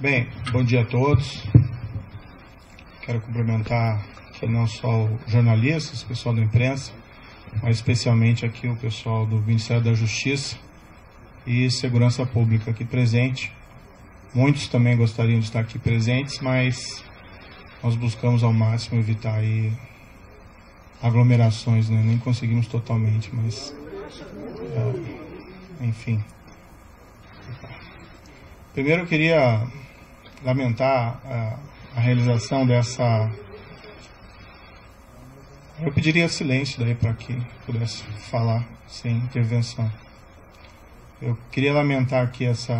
Bem, bom dia a todos. Quero cumprimentar aqui não só os jornalistas, o pessoal da imprensa, mas especialmente aqui o pessoal do Ministério da Justiça e Segurança Pública aqui presente. Muitos também gostariam de estar aqui presentes, mas nós buscamos ao máximo evitar aí aglomerações, né? Nem conseguimos totalmente, mas enfim. Primeiro eu queria lamentar a realização dessa... Eu pediria silêncio daí para que pudesse falar sem intervenção. Eu queria lamentar aqui esse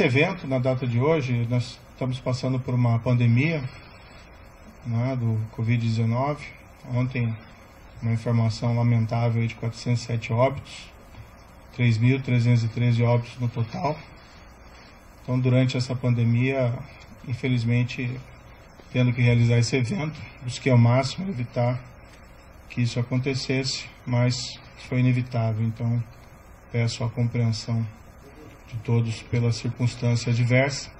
evento na data de hoje. Nós estamos passando por uma pandemia, né, do Covid-19. Ontem, uma informação lamentável de 407 óbitos, 3.313 óbitos no total. Então, durante essa pandemia, infelizmente, tendo que realizar esse evento, busquei ao máximo evitar que isso acontecesse, mas foi inevitável. Então, peço a compreensão de todos pela circunstância adversa,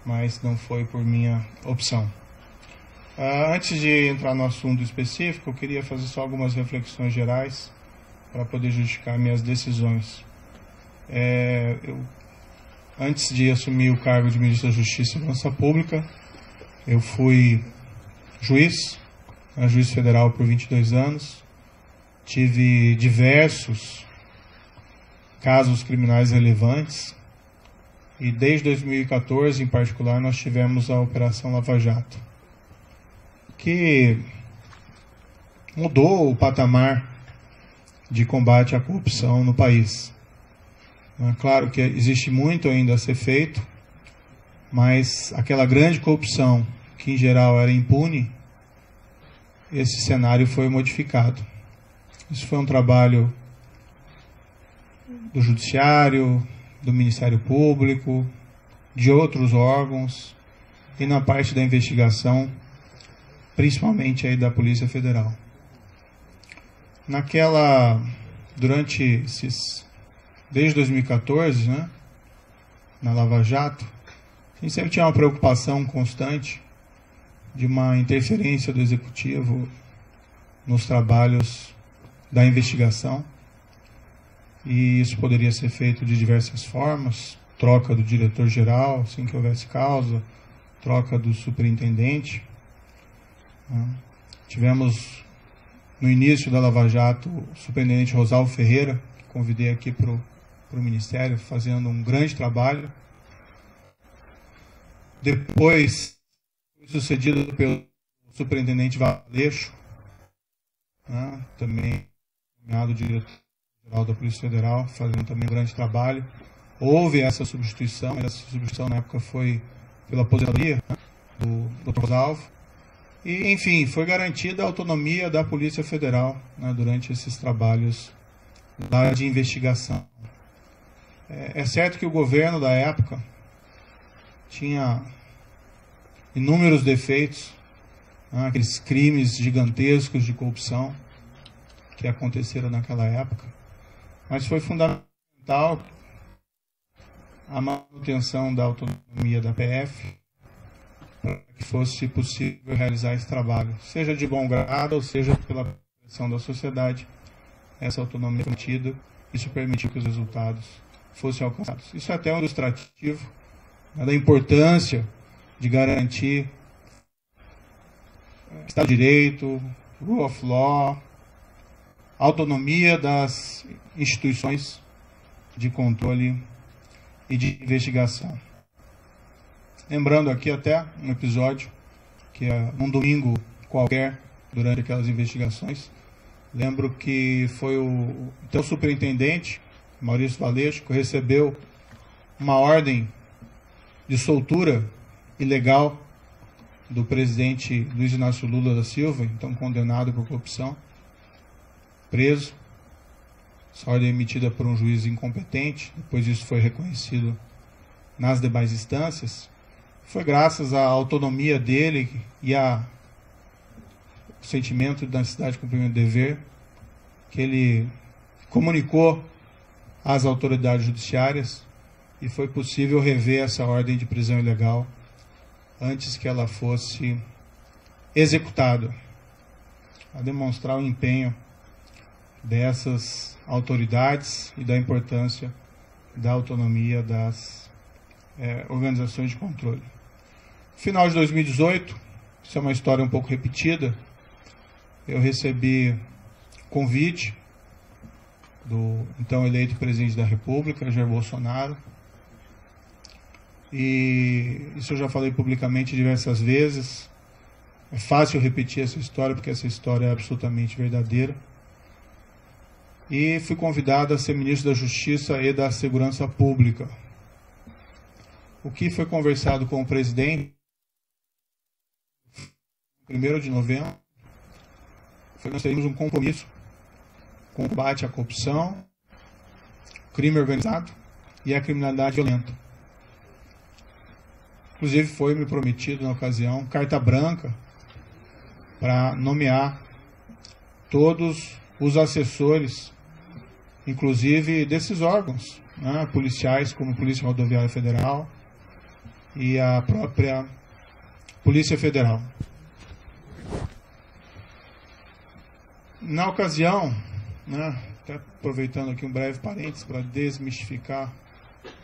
mas não foi por minha opção. Antes de entrar no assunto específico, eu queria fazer só algumas reflexões gerais para poder justificar minhas decisões. Antes de assumir o cargo de Ministro da Justiça e Segurança Pública, eu fui juiz federal por 22 anos, tive diversos casos criminais relevantes e desde 2014, em particular, nós tivemos a Operação Lava Jato, que mudou o patamar de combate à corrupção no país. É claro que existe muito ainda a ser feito, mas aquela grande corrupção, que em geral era impune, esse cenário foi modificado. Isso foi um trabalho do Judiciário, do Ministério Público, de outros órgãos, e na parte da investigação, principalmente aí da Polícia Federal. Desde 2014, né, na Lava Jato, a gente sempre tinha uma preocupação constante de uma interferência do Executivo nos trabalhos da investigação. E isso poderia ser feito de diversas formas: troca do diretor-geral, assim que houvesse causa, troca do superintendente. Tivemos, no início da Lava Jato, o superintendente Rosalvo Ferreira, que convidei aqui para o Ministério, fazendo um grande trabalho. Depois, foi sucedido pelo superintendente Valeixo, né, também nomeado diretor-geral da Polícia Federal, fazendo também um grande trabalho. Houve essa substituição, mas essa substituição na época foi pela aposentadoria, né, do Dr. Rosalvo. E, enfim, foi garantida a autonomia da Polícia Federal, né, durante esses trabalhos lá de investigação. É certo que o governo da época tinha inúmeros defeitos, né, aqueles crimes gigantescos de corrupção que aconteceram naquela época, mas foi fundamental a manutenção da autonomia da PF para que fosse possível realizar esse trabalho, seja de bom grado ou seja pela pressão da sociedade. Essa autonomia foi mantida, isso permitiu que os resultados fossem alcançados. Isso é até um ilustrativo, né, da importância de garantir Estado de Direito, Rule of Law, autonomia das instituições de controle e de investigação. Lembrando aqui até um episódio que num domingo qualquer, durante aquelas investigações, lembro que foi o então superintendente, Maurício Valeixo, que recebeu uma ordem de soltura ilegal do presidente Luiz Inácio Lula da Silva, então condenado por corrupção, preso. Essa ordem emitida por um juiz incompetente, depois isso foi reconhecido nas demais instâncias. Foi graças à autonomia dele e ao sentimento da necessidade de cumprimento do dever que ele comunicou às autoridades judiciárias e foi possível rever essa ordem de prisão ilegal antes que ela fosse executada, a demonstrar o empenho dessas autoridades e da importância da autonomia das organizações de controle. No final de 2018, isso é uma história um pouco repetida, eu recebi convite do então eleito presidente da República, Jair Bolsonaro, e isso eu já falei publicamente diversas vezes. É fácil repetir essa história, porque essa história é absolutamente verdadeira. E fui convidado a ser ministro da Justiça e da Segurança Pública. O que foi conversado com o presidente, 1º de novembro, foi que nós teríamos um compromisso com o combate à corrupção, crime organizado e a criminalidade violenta. Inclusive foi me prometido na ocasião carta branca para nomear todos os assessores, inclusive desses órgãos, né, policiais, como a Polícia Rodoviária Federal e a própria Polícia Federal. Na ocasião, né, até aproveitando aqui um breve parênteses para desmistificar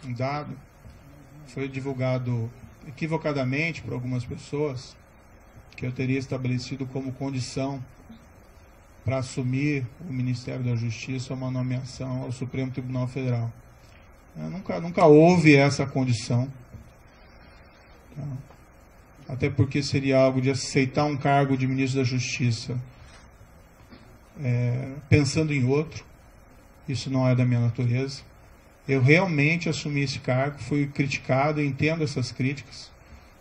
um dado, foi divulgado equivocadamente por algumas pessoas que eu teria estabelecido como condição para assumir o Ministério da Justiça uma nomeação ao Supremo Tribunal Federal. Nunca houve essa condição, até porque seria algo de aceitar um cargo de ministro da Justiça pensando em outro. Isso não é da minha natureza. Eu realmente assumi esse cargo, fui criticado, entendo essas críticas,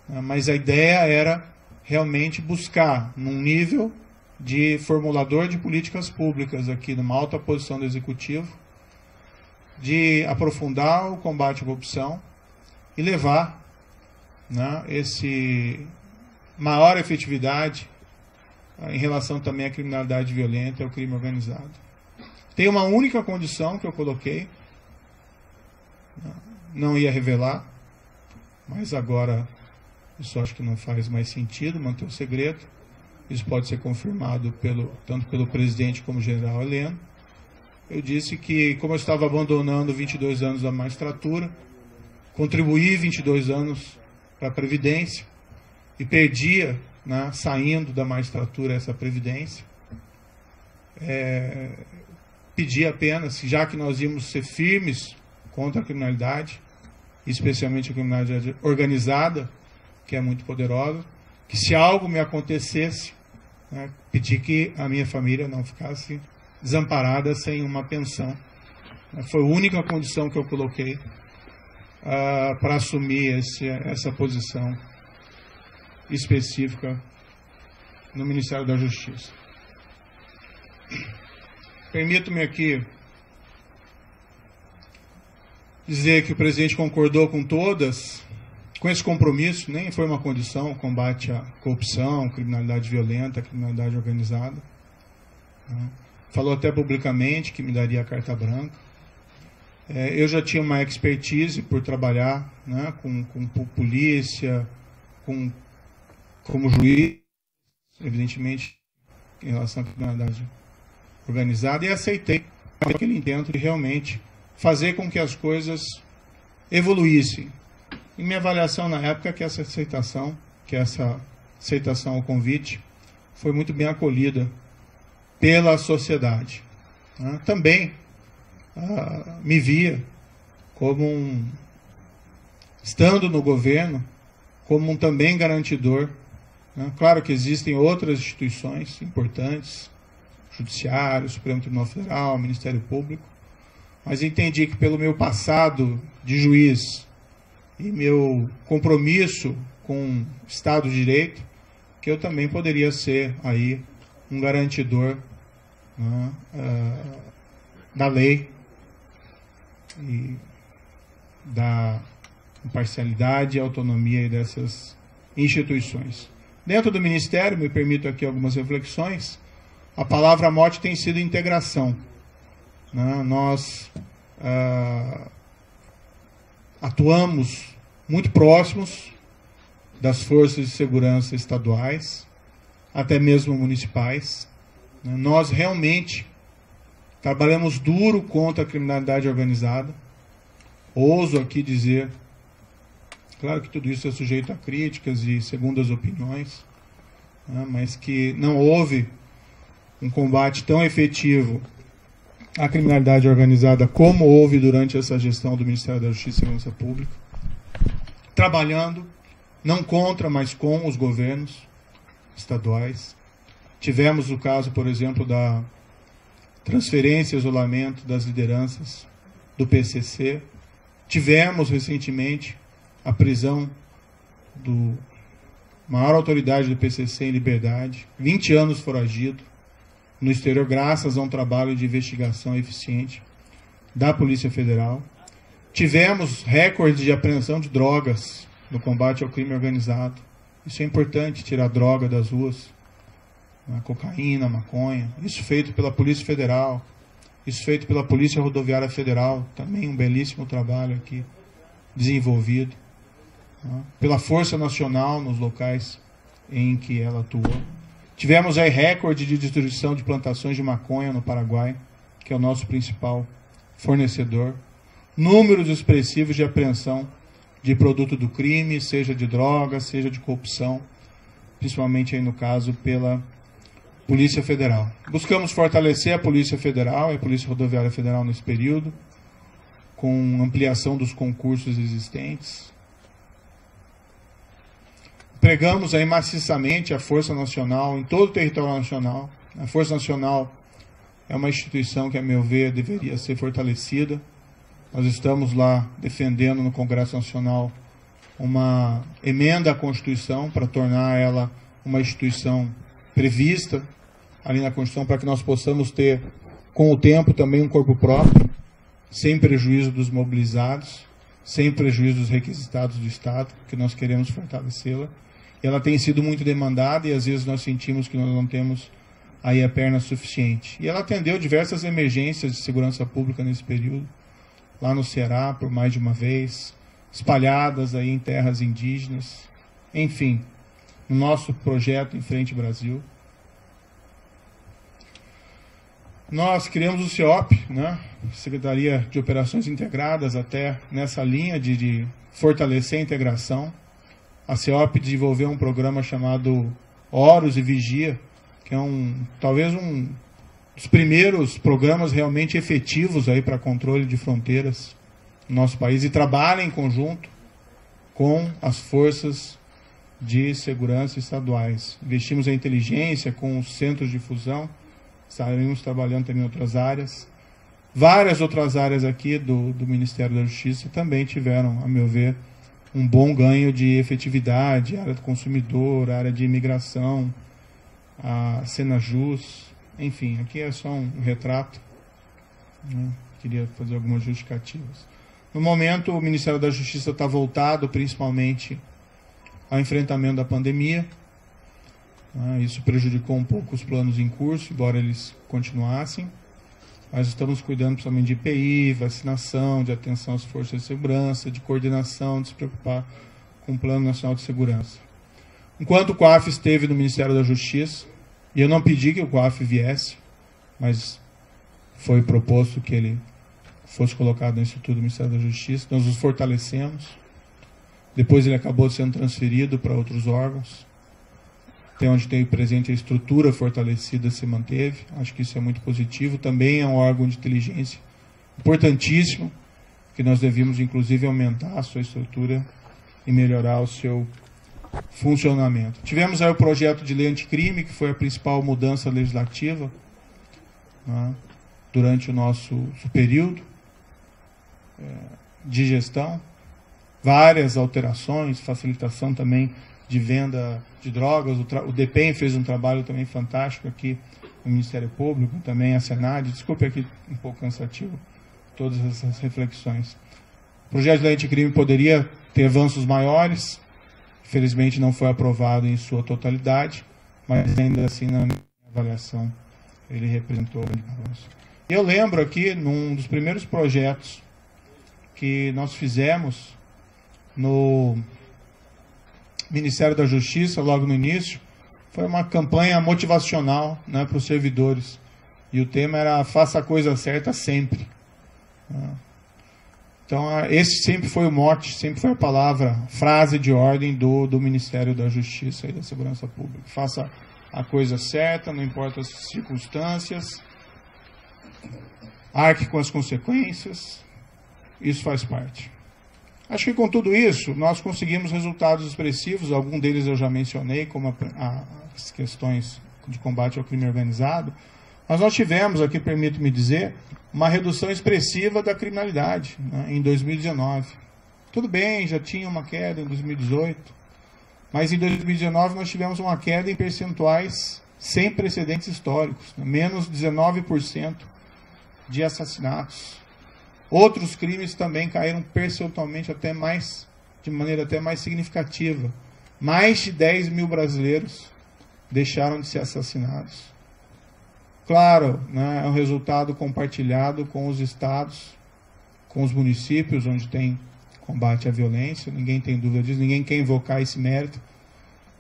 mas a ideia era realmente buscar, num nível de formulador de políticas públicas aqui, numa alta posição do Executivo, de aprofundar o combate à corrupção e levar, né, esse maior efetividade em relação também à criminalidade violenta e ao crime organizado. Tem uma única condição que eu coloquei, não ia revelar, mas agora isso acho que não faz mais sentido, manter o segredo. Isso pode ser confirmado tanto pelo presidente como general Heleno. Eu disse que, como eu estava abandonando 22 anos da magistratura, contribuí 22 anos para a Previdência e perdia, né, saindo da magistratura, essa Previdência, pedi apenas, já que nós íamos ser firmes contra a criminalidade, especialmente a criminalidade organizada, que é muito poderosa, que se algo me acontecesse, né, pedi que a minha família não ficasse desamparada sem uma pensão. Foi a única condição que eu coloquei para assumir essa posição específica no Ministério da Justiça. Permito-me aqui dizer que o presidente concordou com esse compromisso, nem foi uma condição, o combate à corrupção, criminalidade violenta, criminalidade organizada. Falou até publicamente que me daria a carta branca. Eu já tinha uma expertise por trabalhar, né, com polícia, como juiz, evidentemente, em relação à criminalidade organizada, e aceitei aquele intento de realmente fazer com que as coisas evoluíssem. E minha avaliação na época é que essa aceitação ao convite foi muito bem acolhida pela sociedade. Também me via como estando no governo, como um também garantidor. Claro que existem outras instituições importantes, Judiciário, Supremo Tribunal Federal, Ministério Público, mas entendi que pelo meu passado de juiz e meu compromisso com o Estado de Direito, que eu também poderia ser aí um garantidor, né, da lei e da imparcialidade e autonomia dessas instituições. Dentro do Ministério, me permito aqui algumas reflexões, a palavra-mote tem sido integração. Nós atuamos muito próximos das forças de segurança estaduais, até mesmo municipais. Nós realmente trabalhamos duro contra a criminalidade organizada. Ouso aqui dizer, claro que tudo isso é sujeito a críticas e segundas opiniões, mas que não houve um combate tão efetivo à criminalidade organizada como houve durante essa gestão do Ministério da Justiça e Segurança Pública, trabalhando não contra, mas com os governos estaduais. Tivemos o caso, por exemplo, da transferência e isolamento das lideranças do PCC. Tivemos recentemente a prisão do maior autoridade do PCC em liberdade, 20 anos foragido no exterior, graças a um trabalho de investigação eficiente da Polícia Federal. Tivemos recordes de apreensão de drogas no combate ao crime organizado. Isso é importante, tirar droga das ruas, a cocaína, a maconha. Isso feito pela Polícia Federal, isso feito pela Polícia Rodoviária Federal, também um belíssimo trabalho aqui desenvolvido, pela Força Nacional nos locais em que ela atuou. Tivemos aí recorde de destruição de plantações de maconha no Paraguai, que é o nosso principal fornecedor. Números expressivos de apreensão de produto do crime, seja de droga, seja de corrupção, principalmente aí no caso pela Polícia Federal. Buscamos fortalecer a Polícia Federal e a Polícia Rodoviária Federal nesse período, com ampliação dos concursos existentes. Empregamos aí maciçamente a Força Nacional em todo o território nacional. A Força Nacional é uma instituição que, a meu ver, deveria ser fortalecida. Nós estamos lá defendendo no Congresso Nacional uma emenda à Constituição para tornar ela uma instituição prevista ali na Constituição, para que nós possamos ter, com o tempo, também um corpo próprio, sem prejuízo dos mobilizados, sem prejuízo dos requisitados do Estado, que nós queremos fortalecê-la. Ela tem sido muito demandada e às vezes nós sentimos que nós não temos aí a perna suficiente. E ela atendeu diversas emergências de segurança pública nesse período, lá no Ceará, por mais de uma vez, espalhadas aí em terras indígenas, enfim, no nosso projeto Em Frente Brasil. Nós criamos o CEOP, Secretaria de Operações Integradas, até nessa linha de fortalecer a integração. A CEOP desenvolveu um programa chamado Horus e Vigia, que é talvez um dos primeiros programas realmente efetivos aí para controle de fronteiras no nosso país, e trabalha em conjunto com as forças de segurança estaduais. Investimos em inteligência com os centros de fusão, estaremos trabalhando também em outras áreas. Várias outras áreas aqui do Ministério da Justiça também tiveram, a meu ver, um bom ganho de efetividade, área do consumidor, área de imigração, a Senajus, enfim, aqui é só um retrato, queria fazer algumas justificativas. No momento, o Ministério da Justiça está voltado principalmente ao enfrentamento da pandemia. Isso prejudicou um pouco os planos em curso, embora eles continuassem. Nós estamos cuidando principalmente de IPI, vacinação, de atenção às forças de segurança, de coordenação, de se preocupar com o Plano Nacional de Segurança. Enquanto o COAF esteve no Ministério da Justiça, e eu não pedi que o COAF viesse, mas foi proposto que ele fosse colocado no Instituto do Ministério da Justiça, nós os fortalecemos. Depois ele acabou sendo transferido para outros órgãos. Até onde tem presente a estrutura fortalecida se manteve. Acho que isso é muito positivo. Também é um órgão de inteligência importantíssimo, que nós devemos, inclusive, aumentar a sua estrutura e melhorar o seu funcionamento. Tivemos aí o projeto de lei anticrime, que foi a principal mudança legislativa durante o nosso período de gestão. Várias alterações, facilitação também de venda de drogas. O DPEM fez um trabalho também fantástico aqui no Ministério Público, também a Senad. Desculpe aqui um pouco cansativo todas essas reflexões. O projeto de lei anticrime poderia ter avanços maiores, infelizmente não foi aprovado em sua totalidade, mas ainda assim, na minha avaliação, ele representou um grande avanço. Eu lembro aqui, num dos primeiros projetos que nós fizemos no Ministério da Justiça, logo no início, foi uma campanha motivacional, né, para os servidores. E o tema era faça a coisa certa sempre. Então, esse sempre foi o mote, sempre foi a palavra, frase de ordem do Ministério da Justiça e da Segurança Pública. Faça a coisa certa, não importa as circunstâncias, arque com as consequências, isso faz parte. Acho que com tudo isso, nós conseguimos resultados expressivos, alguns deles eu já mencionei, como as questões de combate ao crime organizado, mas nós tivemos, aqui permito-me dizer, uma redução expressiva da criminalidade, né, em 2019. Tudo bem, já tinha uma queda em 2018, mas em 2019 nós tivemos uma queda em percentuais sem precedentes históricos, né, menos 19% de assassinatos. Outros crimes também caíram percentualmente de maneira até mais significativa. Mais de 10 mil brasileiros deixaram de ser assassinados. Claro, né, é um resultado compartilhado com os estados, com os municípios, onde tem combate à violência, ninguém tem dúvida disso, ninguém quer invocar esse mérito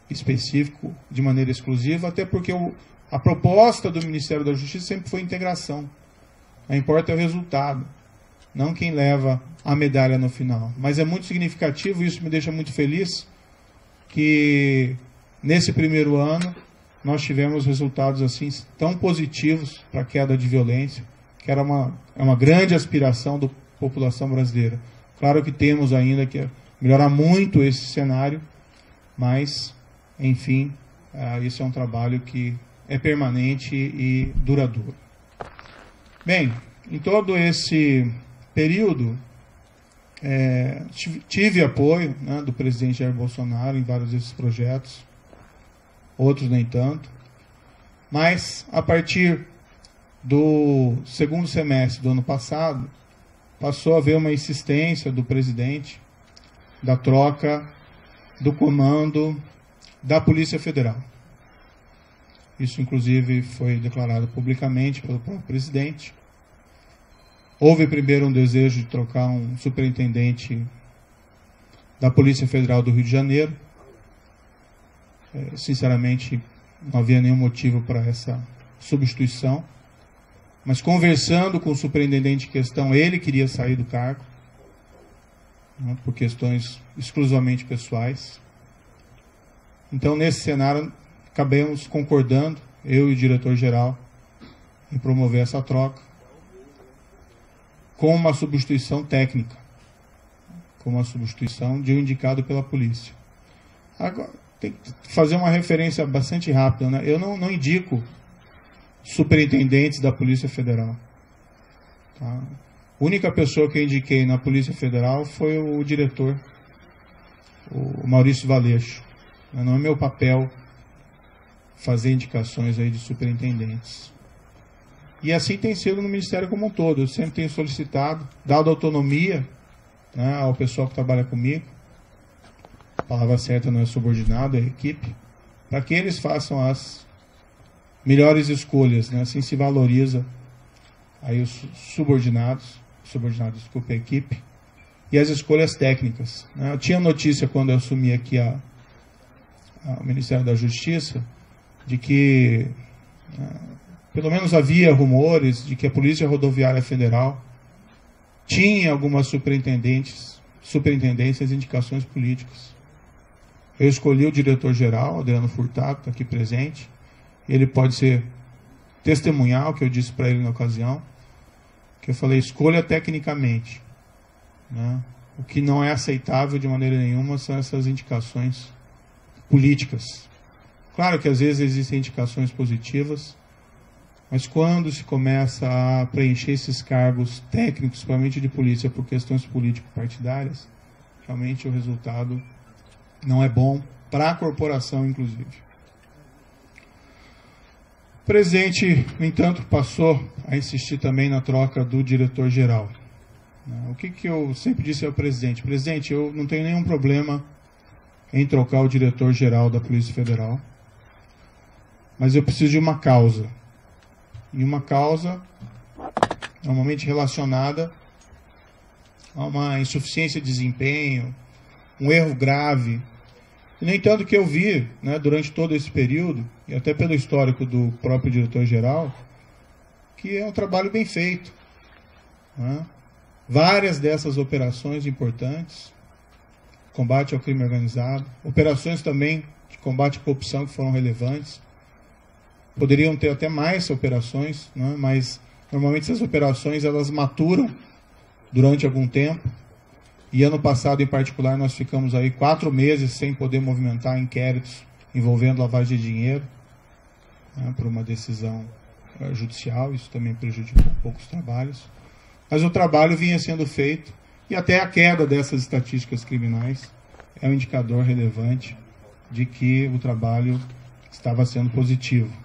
específico de maneira exclusiva, até porque a proposta do Ministério da Justiça sempre foi integração. Não importa o resultado, não quem leva a medalha no final. Mas é muito significativo, e isso me deixa muito feliz, que nesse primeiro ano nós tivemos resultados assim tão positivos para a queda de violência, que era uma grande aspiração da população brasileira. Claro que temos ainda que melhorar muito esse cenário, mas, enfim, isso é um trabalho que é permanente e duradouro. Bem, em todo esse período, tive apoio, né, do presidente Jair Bolsonaro em vários desses projetos, outros nem tanto, mas a partir do segundo semestre do ano passado, passou a haver uma insistência do presidente da troca do comando da Polícia Federal. Isso, inclusive, foi declarado publicamente pelo próprio presidente. Houve primeiro um desejo de trocar um superintendente da Polícia Federal do Rio de Janeiro. Sinceramente, não havia nenhum motivo para essa substituição. Mas conversando com o superintendente em questão, ele queria sair do cargo, né, por questões exclusivamente pessoais. Então, nesse cenário, acabamos concordando, eu e o diretor-geral, em promover essa troca, com uma substituição técnica, com uma substituição de um indicado pela polícia. Agora, tem que fazer uma referência bastante rápida, né? Eu não indico superintendentes da Polícia Federal. Tá? A única pessoa que eu indiquei na Polícia Federal foi o diretor, o Maurício Valeixo. Não é meu papel fazer indicações aí de superintendentes. E assim tem sido no Ministério como um todo. Eu sempre tenho solicitado, dado autonomia, né, ao pessoal que trabalha comigo, a palavra certa não é subordinado, é equipe, para que eles façam as melhores escolhas, né? Assim se valoriza aí os subordinados, desculpa, a equipe, e as escolhas técnicas, né? Eu tinha notícia quando eu assumi aqui o Ministério da Justiça, de que pelo menos havia rumores de que a Polícia Rodoviária Federal tinha algumas superintendências e indicações políticas. Eu escolhi o diretor-geral, Adriano Furtado, que está aqui presente. Ele pode ser testemunhar o que eu disse para ele na ocasião, que eu falei, escolha tecnicamente, né? O que não é aceitável de maneira nenhuma são essas indicações políticas. Claro que às vezes existem indicações positivas, mas quando se começa a preencher esses cargos técnicos, principalmente de polícia, por questões político-partidárias, realmente o resultado não é bom para a corporação, inclusive. O presidente, no entanto, passou a insistir também na troca do diretor-geral. O que eu sempre disse ao presidente? Presidente, eu não tenho nenhum problema em trocar o diretor-geral da Polícia Federal, mas eu preciso de uma causa. E uma causa normalmente relacionada a uma insuficiência de desempenho, um erro grave. E, no entanto, que eu vi, né, durante todo esse período, e até pelo histórico do próprio diretor-geral, que é um trabalho bem feito. Né? Várias dessas operações importantes, combate ao crime organizado, operações também de combate à corrupção que foram relevantes. Poderiam ter até mais operações, né? Mas normalmente essas operações elas maturam durante algum tempo. E ano passado, em particular, nós ficamos aí 4 meses sem poder movimentar inquéritos envolvendo lavagem de dinheiro, né, por uma decisão judicial. Isso também prejudicou um pouco os trabalhos. Mas o trabalho vinha sendo feito e até a queda dessas estatísticas criminais é um indicador relevante de que o trabalho estava sendo positivo.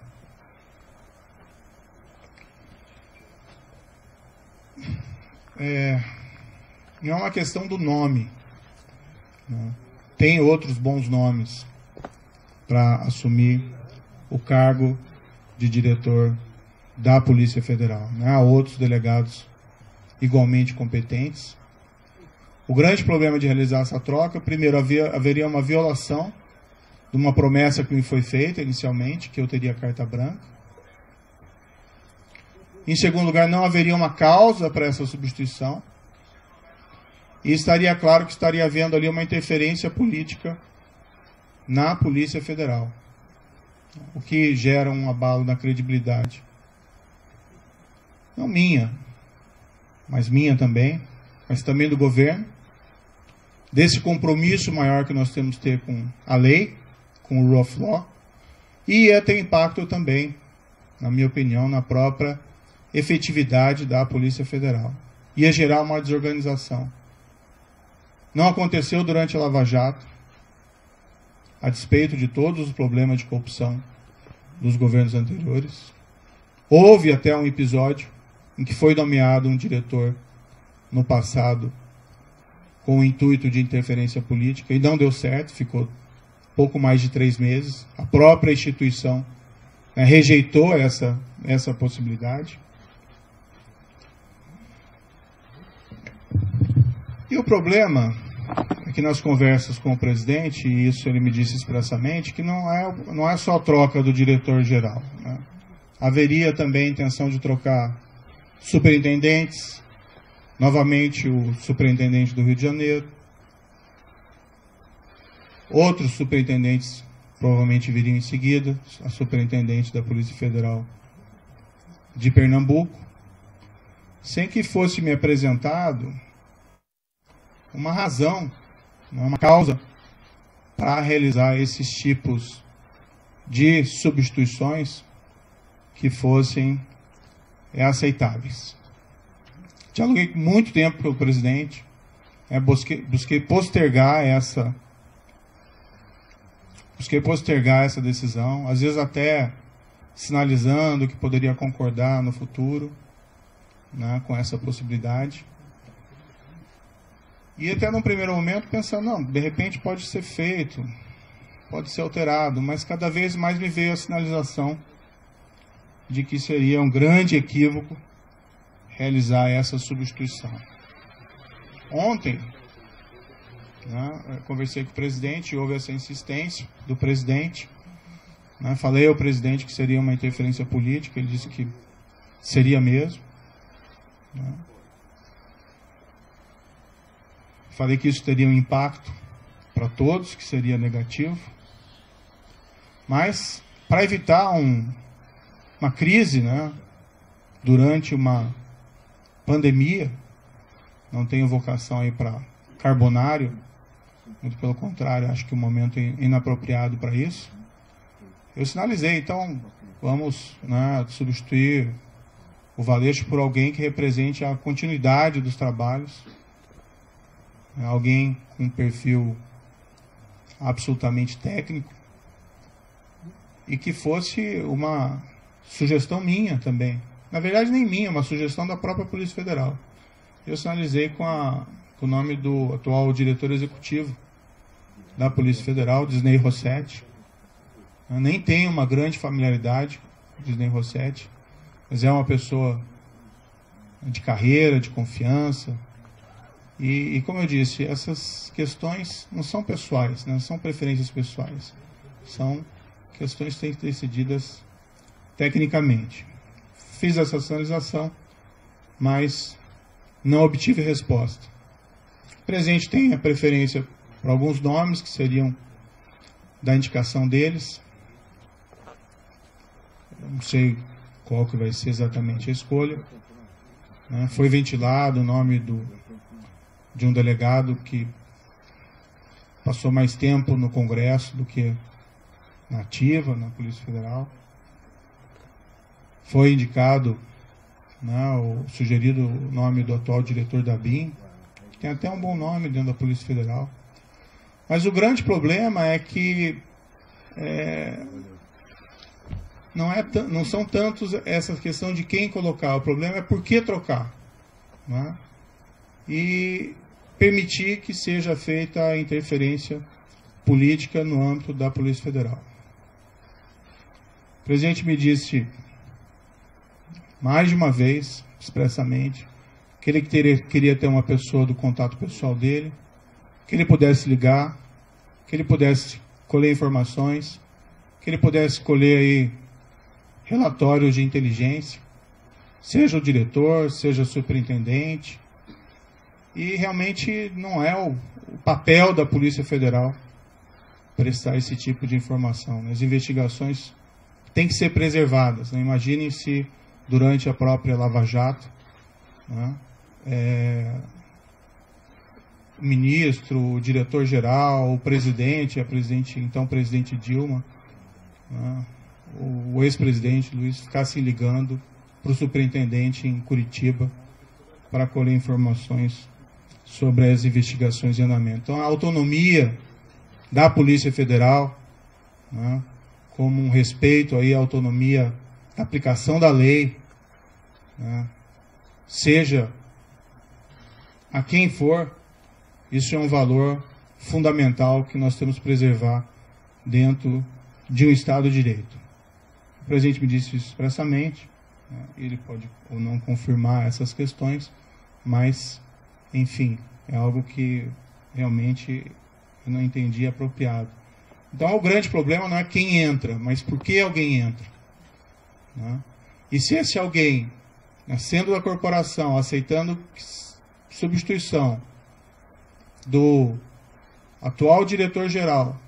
Não é uma questão do nome. Né? Tem outros bons nomes para assumir o cargo de diretor da Polícia Federal. Né? Há outros delegados igualmente competentes. O grande problema de realizar essa troca, primeiro, haveria uma violação de uma promessa que me foi feita inicialmente, que eu teria carta branca. Em segundo lugar, não haveria uma causa para essa substituição. E estaria claro que estaria havendo ali uma interferência política na Polícia Federal, o que gera um abalo na credibilidade. Não minha, mas minha também, mas também do governo, desse compromisso maior que nós temos que ter com a lei, com o rule of law, e ia ter impacto também, na minha opinião, na própria efetividade da Polícia Federal. Ia gerar uma desorganização. Não aconteceu durante a Lava Jato, a despeito de todos os problemas de corrupção dos governos anteriores. Houve até um episódio em que foi nomeado um diretor no passado com o intuito de interferência política e não deu certo, ficou pouco mais de 3 meses. A própria instituição, né, rejeitou essa possibilidade. E o problema é que nas conversas com o presidente, e isso ele me disse expressamente, que não é só a troca do diretor-geral. Né? Haveria também a intenção de trocar superintendentes, novamente o superintendente do Rio de Janeiro, outros superintendentes provavelmente viriam em seguida, a superintendente da Polícia Federal de Pernambuco, sem que fosse me apresentado uma razão, uma causa para realizar esses tipos de substituições que fossem aceitáveis. Dialoguei muito tempo com o presidente, busquei postergar essa decisão, às vezes até sinalizando que poderia concordar no futuro, né, com essa possibilidade. E até num primeiro momento pensando, não, de repente pode ser feito, pode ser alterado, mas cada vez mais me veio a sinalização de que seria um grande equívoco realizar essa substituição. Ontem, né, conversei com o presidente, houve essa insistência do presidente, né, falei ao presidente que seria uma interferência política, ele disse que seria mesmo. Né. Falei que isso teria um impacto para todos, que seria negativo. Mas, para evitar uma crise, né, durante uma pandemia, não tenho vocação aí para carbonário, muito pelo contrário, acho que o momento é inapropriado para isso. Eu sinalizei, então, vamos, né, substituir o Valeixo por alguém que represente a continuidade dos trabalhos, alguém com um perfil absolutamente técnico e que fosse uma sugestão minha também. Na verdade, nem minha, uma sugestão da própria Polícia Federal. Eu sinalizei com o nome do atual diretor executivo da Polícia Federal, Disney Rossetti. Eu nem tenho uma grande familiaridade com Disney Rossetti, mas é uma pessoa de carreira, de confiança, E como eu disse, essas questões não são pessoais, não são preferências pessoais. São questões que têm que ser decididas tecnicamente. Fiz essa sinalização, mas não obtive resposta. O presidente tem a preferência por alguns nomes que seriam da indicação deles. Eu não sei qual que vai ser exatamente a escolha. Foi ventilado o nome de um delegado que passou mais tempo no Congresso do que na ativa, na Polícia Federal. Foi indicado, o sugerido nome do atual diretor da BIM, que tem até um bom nome dentro da Polícia Federal. Mas o grande problema é que não são tantos essa questão de quem colocar, o problema é por que trocar. E permitir que seja feita a interferência política no âmbito da Polícia Federal. O presidente me disse mais de uma vez, expressamente, que ele queria ter uma pessoa do contato pessoal dele, que ele pudesse ligar, que ele pudesse colher informações, que ele pudesse colher aí relatórios de inteligência, seja o diretor, seja o superintendente. E realmente não é o papel da Polícia Federal prestar esse tipo de informação. As investigações têm que ser preservadas. Imaginem se durante a própria Lava Jato, o ministro, o diretor-geral, o presidente, então presidente Dilma, o ex-presidente Luiz ficassem ligando para o superintendente em Curitiba para colher informações sobre as investigações em andamento. Então, a autonomia da Polícia Federal, como um respeito aí à autonomia da aplicação da lei, seja a quem for, isso é um valor fundamental que nós temos que preservar dentro de um Estado de Direito. O presidente me disse isso expressamente, ele pode ou não confirmar essas questões, mas, enfim, é algo que realmente eu não entendi apropriado. Então, o grande problema não é quem entra, mas por que alguém entra. E se esse alguém, sendo da corporação, aceitando substituição do atual diretor-geral,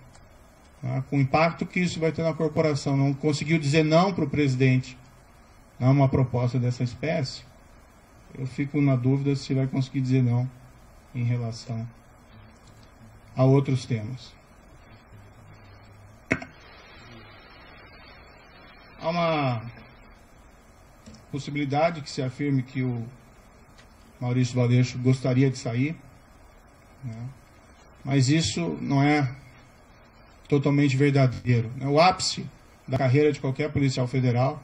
com o impacto que isso vai ter na corporação, não conseguiu dizer não para o presidente uma proposta dessa espécie, eu fico na dúvida se vai conseguir dizer não em relação a outros temas. Há uma possibilidade que se afirme que o Maurício Valeixo gostaria de sair, mas isso não é totalmente verdadeiro. O ápice da carreira de qualquer policial federal,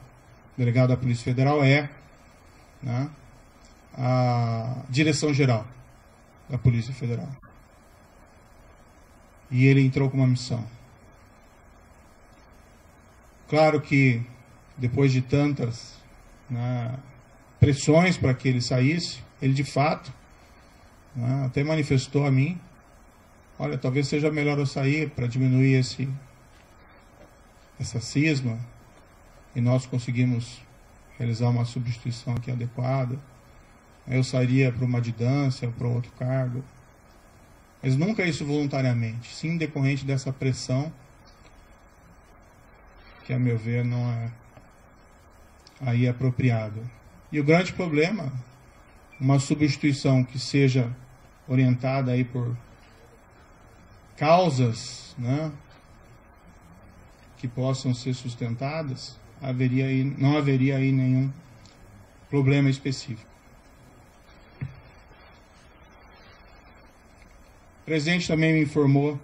delegado da Polícia Federal, é a direção-geral da Polícia Federal. E ele entrou com uma missão. Claro que, depois de tantas pressões para que ele saísse, ele de fato até manifestou a mim: olha, talvez seja melhor eu sair para diminuir essa cisma e nós conseguimos realizar uma substituição aqui adequada. Eu sairia para uma adjudância, para outro cargo. Mas nunca isso voluntariamente, sim decorrente dessa pressão, que a meu ver não é aí apropriada. E o grande problema, uma substituição que seja orientada aí por causas que possam ser sustentadas, não haveria aí nenhum problema específico. O presidente também me informou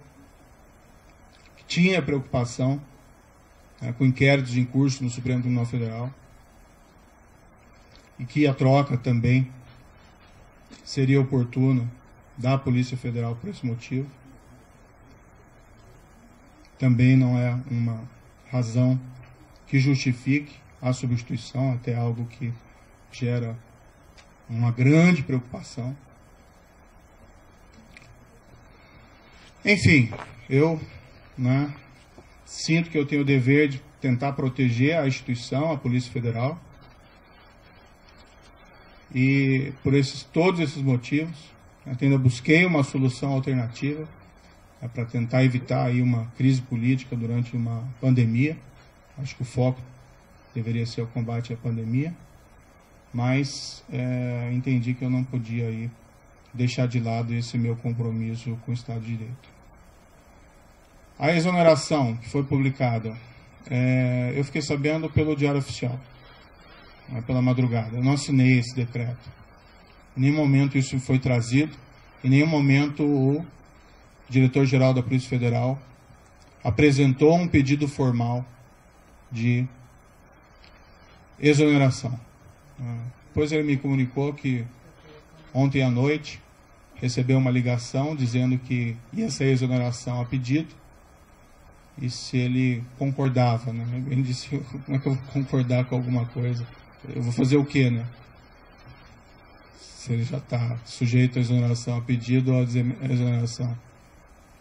que tinha preocupação com inquéritos em curso no Supremo Tribunal Federal e que a troca também seria oportuna da Polícia Federal por esse motivo. Também não é uma razão que justifique a substituição, até algo que gera uma grande preocupação. Enfim, eu, né, sinto que eu tenho o dever de tentar proteger a instituição, a Polícia Federal. E por todos esses motivos, eu ainda busquei uma solução alternativa para tentar evitar aí uma crise política durante uma pandemia. Acho que o foco deveria ser o combate à pandemia, mas entendi que eu não podia aí deixar de lado esse meu compromisso com o Estado de Direito. A exoneração que foi publicada, eu fiquei sabendo pelo Diário Oficial, pela madrugada. Eu não assinei esse decreto. Em nenhum momento isso foi trazido, em nenhum momento o diretor-geral da Polícia Federal apresentou um pedido formal de exoneração. Depois ele me comunicou que ontem à noite recebeu uma ligação dizendo que ia ser exoneração a pedido e se ele concordava, né? Ele disse, como é que eu vou concordar com alguma coisa? Eu vou fazer o quê, né? Se ele já está sujeito à exoneração a pedido ou à exoneração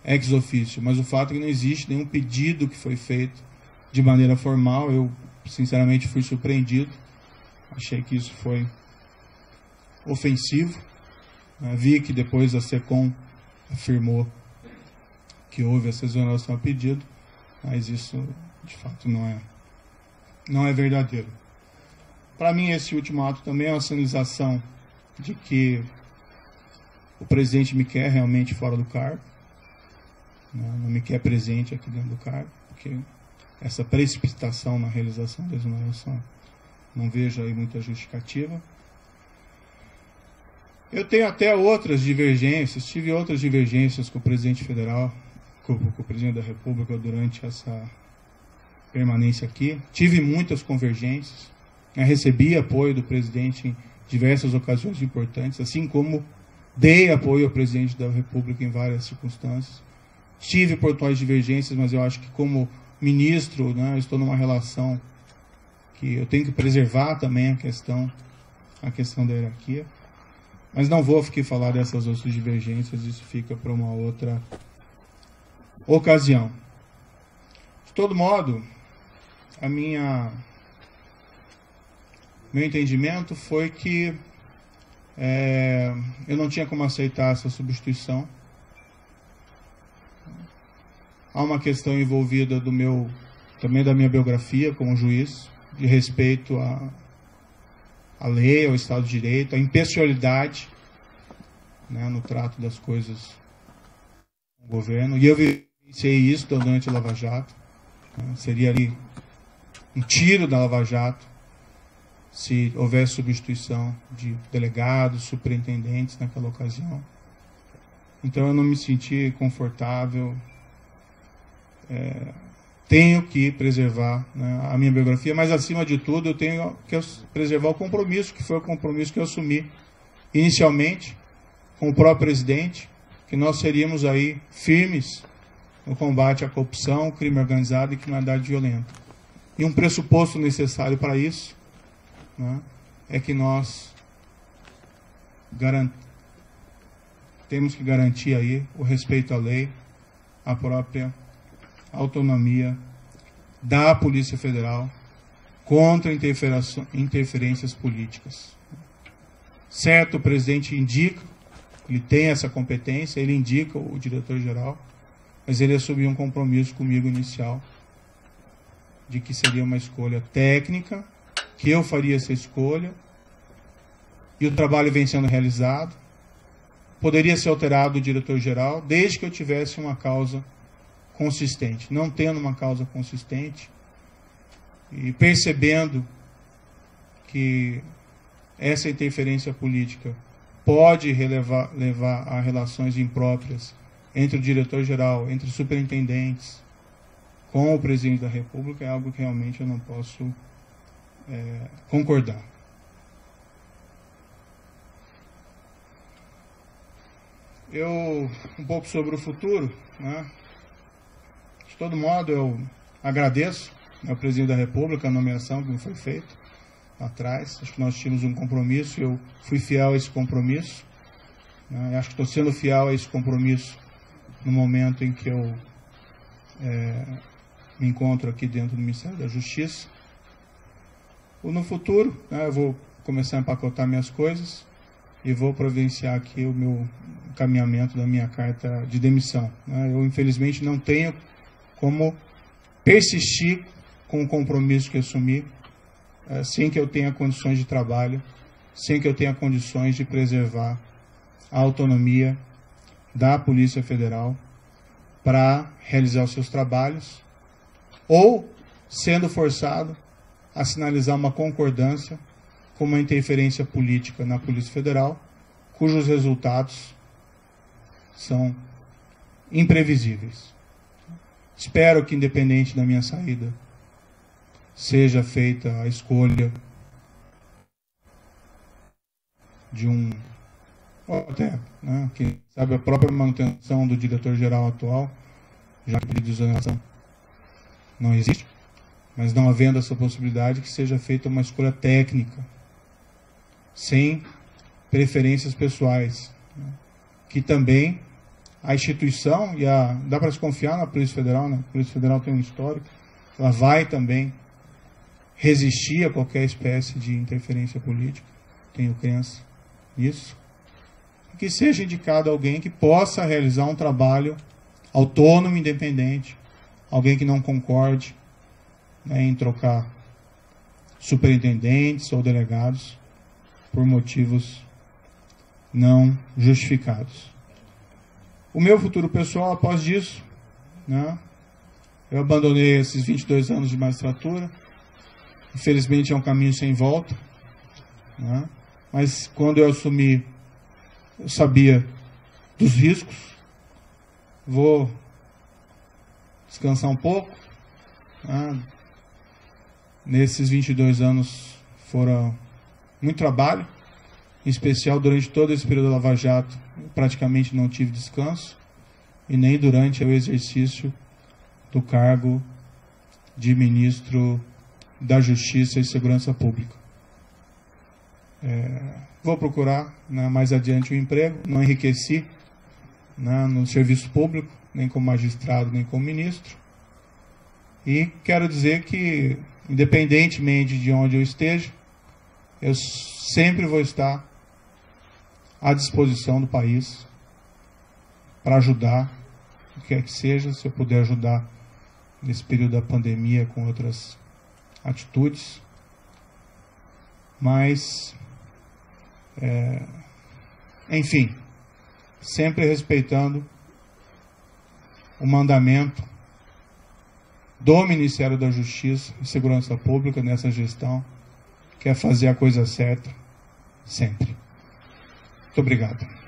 ex officio. Mas o fato é que não existe nenhum pedido que foi feito de maneira formal. Eu, sinceramente, fui surpreendido. Achei que isso foi ofensivo. Vi que depois a SECOM afirmou que houve essa exoneração a pedido, mas isso, de fato, não é verdadeiro. Para mim, esse último ato também é uma sinalização de que o presidente me quer realmente fora do cargo, não me quer presente aqui dentro do cargo, porque essa precipitação na realização da exoneração não vejo aí muita justificativa. Eu tenho até outras divergências, tive outras divergências com o presidente federal, com o presidente da República durante essa permanência aqui. Tive muitas convergências. Recebi apoio do presidente em diversas ocasiões importantes, assim como dei apoio ao presidente da República em várias circunstâncias. Tive pontuais divergências, mas eu acho que como ministro, né, eu estou numa relação que eu tenho que preservar também a questão da hierarquia. Mas não vou aqui falar dessas outras divergências, isso fica para uma outra ocasião. De todo modo, meu entendimento foi que eu não tinha como aceitar essa substituição. Há uma questão envolvida também da minha biografia como juiz, de respeito à lei, ao Estado de Direito, à impessoalidade, né, no trato das coisas com o governo. E eu vivenciei isso durante a Lava Jato. Né, seria ali um tiro da Lava Jato se houvesse substituição de delegados, superintendentes naquela ocasião. Então eu não me senti confortável. Tenho que preservar, né, a minha biografia, mas acima de tudo eu tenho que preservar o compromisso, que foi o compromisso que eu assumi inicialmente com o próprio presidente, que nós seríamos aí firmes no combate à corrupção, crime organizado e criminalidade violenta. E um pressuposto necessário para isso, né, é que nós temos que garantir aí o respeito à lei, a própria autonomia da Polícia Federal contra interferências políticas. Certo, o presidente indica, ele tem essa competência, ele indica o diretor-geral, mas ele assumiu um compromisso comigo inicial de que seria uma escolha técnica, que eu faria essa escolha, e o trabalho vem sendo realizado. Poderia ser alterado o diretor-geral, desde que eu tivesse uma causa consistente. Não tendo uma causa consistente e percebendo que essa interferência política pode levar a relações impróprias entre o diretor-geral, entre os superintendentes, com o presidente da República, é algo que realmente eu não posso concordar. Um pouco sobre o futuro, né? De todo modo, eu agradeço ao presidente da República a nomeação que me foi feita lá atrás. Acho que nós tínhamos um compromisso e eu fui fiel a esse compromisso. Acho que estou sendo fiel a esse compromisso no momento em que eu me encontro aqui dentro do Ministério da Justiça. No futuro, né, eu vou começar a empacotar minhas coisas e vou providenciar aqui o meu encaminhamento da minha carta de demissão, né. Eu, infelizmente, não tenho como persistir com o compromisso que assumi, sem que eu tenha condições de trabalho, sem que eu tenha condições de preservar a autonomia da Polícia Federal para realizar os seus trabalhos, ou sendo forçado a sinalizar uma concordância com uma interferência política na Polícia Federal, cujos resultados são imprevisíveis. Espero que, independente da minha saída, seja feita a escolha de ou até, né, quem sabe, a própria manutenção do diretor-geral atual, já que o pedido de exoneração não existe, mas não havendo essa possibilidade, que seja feita uma escolha técnica, sem preferências pessoais, né, que também a instituição, dá para se confiar na Polícia Federal, né? A Polícia Federal tem um histórico, ela vai também resistir a qualquer espécie de interferência política, tenho crença nisso, que seja indicado alguém que possa realizar um trabalho autônomo, independente, alguém que não concorde, né, em trocar superintendentes ou delegados por motivos não justificados. O meu futuro pessoal, após disso, né, eu abandonei esses 22 anos de magistratura. Infelizmente é um caminho sem volta, né, mas quando eu assumi, eu sabia dos riscos. Vou descansar um pouco, né. Nesses 22 anos foram muito trabalho, em especial durante todo esse período da Lava Jato, eu praticamente não tive descanso, e nem durante o exercício do cargo de ministro da Justiça e Segurança Pública. Vou procurar, né, mais adiante um emprego, não enriqueci, né, no serviço público, nem como magistrado, nem como ministro, e quero dizer que, independentemente de onde eu esteja, eu sempre vou estar à disposição do país para ajudar, o que quer que seja, se eu puder ajudar nesse período da pandemia com outras atitudes, mas, enfim, sempre respeitando o mandamento do Ministério da Justiça e Segurança Pública nessa gestão, que é fazer a coisa certa sempre. Muito obrigado.